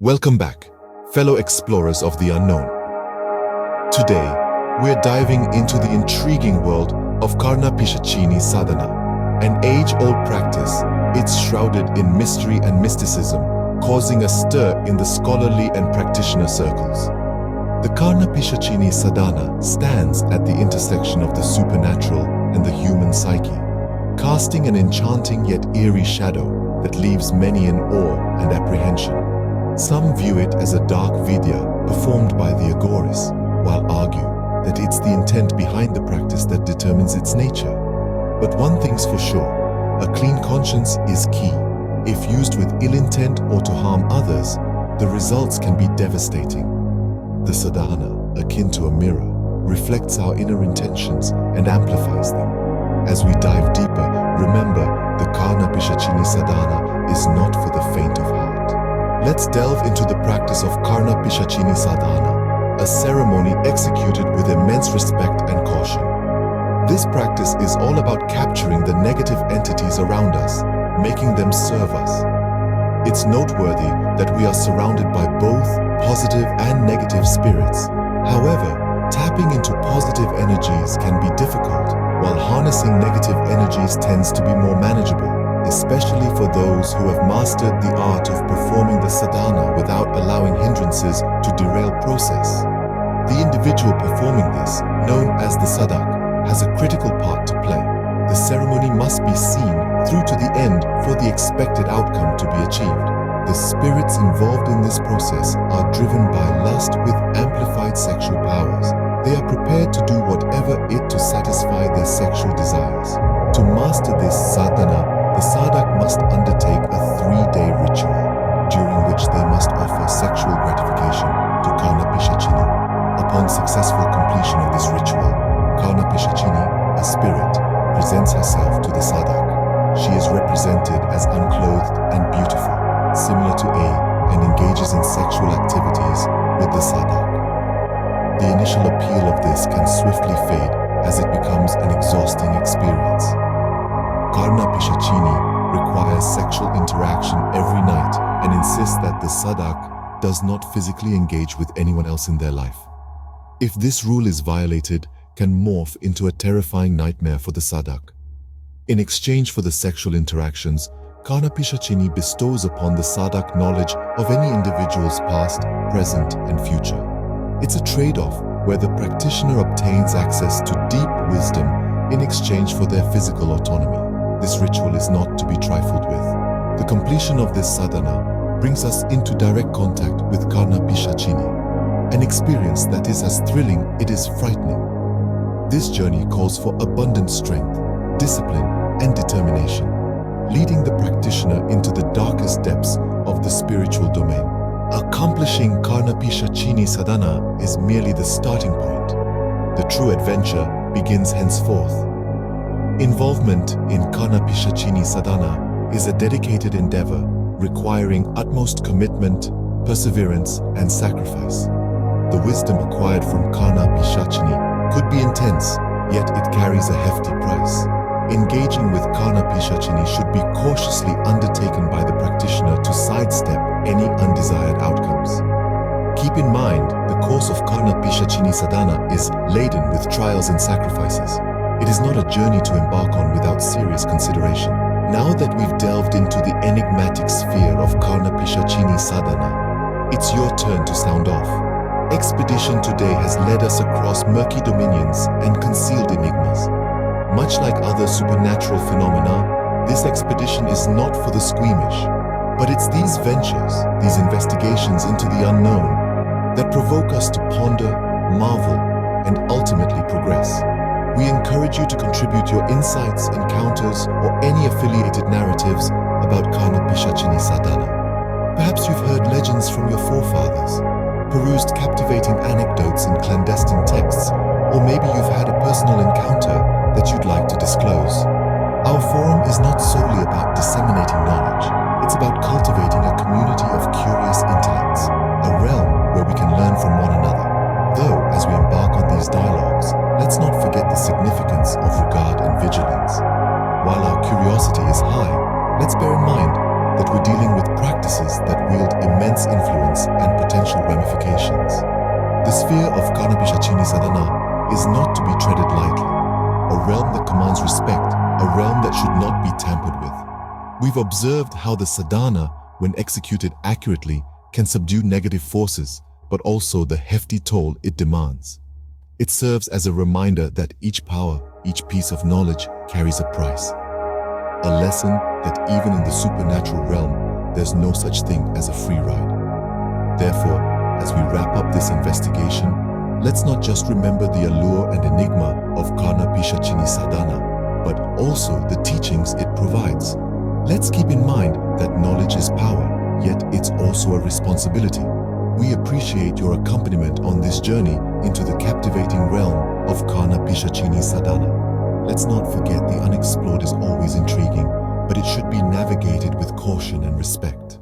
Welcome back, fellow explorers of the unknown. Today, we're diving into the intriguing world of Karna Pishachini sadhana, an age-old practice. It's shrouded in mystery and mysticism, causing a stir in the scholarly and practitioner circles. The Karna Pishachini sadhana stands at the intersection of the supernatural and the human psyche, casting an enchanting yet eerie shadow that leaves many in awe and apprehension. Some view it as a dark vidya performed by the agoris, while argue that it's the intent behind the practice that determines its nature. But one thing's for sure, a clean conscience is key. If used with ill intent or to harm others, the results can be devastating. The sadhana, akin to a mirror, reflects our inner intentions and amplifies them. As we dive deeper, remember, the Karna Pishachini sadhana is not for the faint of heart. Let's delve into the practice of Karna Pishachini sadhana, a ceremony executed with immense respect and caution. This practice is all about capturing the negative entities around us, making them serve us. It's noteworthy that we are surrounded by both positive and negative spirits. However, tapping into positive energies can be difficult, while harnessing negative energies tends to be more manageable, especially for those who have mastered the art of performing the sadhana without allowing hindrances to derail process. The individual performing this, known as the sadhak, has a critical part to play. The ceremony must be seen through to the end for the expected outcome to be achieved. The spirits involved in this process are driven by lust with amplified sexual powers. They are prepared to do whatever it to satisfy their sexual desires. To master this sadhana, the sadhak must undertake a 3-day ritual, during which they must offer sexual gratification to Karna Pishachini. Upon successful completion of this ritual, Karna Pishachini, a spirit, presents herself to the sadhak. She is represented as unclothed and beautiful, similar to and engages in sexual activities with the sadhak. The initial appeal of this can swiftly fade as it becomes an exhausting experience. Karna Pishachini requires sexual interaction every night and insists that the sadhak does not physically engage with anyone else in their life. If this rule is violated, can morph into a terrifying nightmare for the sadhak. In exchange for the sexual interactions, Karna Pishachini bestows upon the sadhak knowledge of any individual's past, present, and future. It's a trade-off where the practitioner obtains access to deep wisdom in exchange for their physical autonomy. This ritual is not to be trifled with. The completion of this sadhana brings us into direct contact with Karna Pishachini, an experience that is as thrilling it is frightening. This journey calls for abundant strength, discipline, and determination, leading the practitioner into the darkest depths of the spiritual domain. Accomplishing Karna Pishachini sadhana is merely the starting point. The true adventure begins henceforth. Involvement in Karna Pishachini sadhana is a dedicated endeavor requiring utmost commitment, perseverance, and sacrifice. The wisdom acquired from Karna Pishachini could be intense, yet it carries a hefty price. Engaging with Karna Pishachini should be cautiously undertaken by the practitioner to sidestep any undesired outcomes. Keep in mind, the course of Karna Pishachini sadhana is laden with trials and sacrifices. It is not a journey to embark on without serious consideration. Now that we've delved into the enigmatic sphere of Karna Pishachini sadhana, it's your turn to sound off. Expedition today has led us across murky dominions and concealed enigmas. Much like other supernatural phenomena, this expedition is not for the squeamish. But it's these ventures, these investigations into the unknown, that provoke us to ponder, marvel, and ultimately progress. We encourage you to contribute your insights, encounters, or any affiliated narratives about Karna Pishachini sadhana. Perhaps you've heard legends from your forefathers, perused captivating anecdotes in clandestine texts, or maybe you've had a personal encounter that you'd like to disclose. Our forum is not solely about disseminating knowledge. It's about cultivating a community of curious intellects, a realm where we can learn from one another. Though, as we embark on these dialogues, let's not forget the significance of regard and vigilance. While our curiosity is high, let's bear in mind that we're dealing with practices that wield immense immense influence and potential ramifications. The sphere of Karna Pishachini sadhana is not to be treaded lightly, a realm that commands respect, a realm that should not be tampered with. We've observed how the sadhana, when executed accurately, can subdue negative forces, but also the hefty toll it demands. It serves as a reminder that each power, each piece of knowledge carries a price. A lesson that even in the supernatural realm, there's no such thing as a free ride. Therefore, as we wrap up this investigation, let's not just remember the allure and enigma of Karna Pishachini sadhana, but also the teachings it provides. Let's keep in mind that knowledge is power, yet it's also a responsibility. We appreciate your accompaniment on this journey into the captivating realm of Karna Pishachini sadhana. Let's not forget the unexplored is always intriguing, but it should be navigated with caution and respect.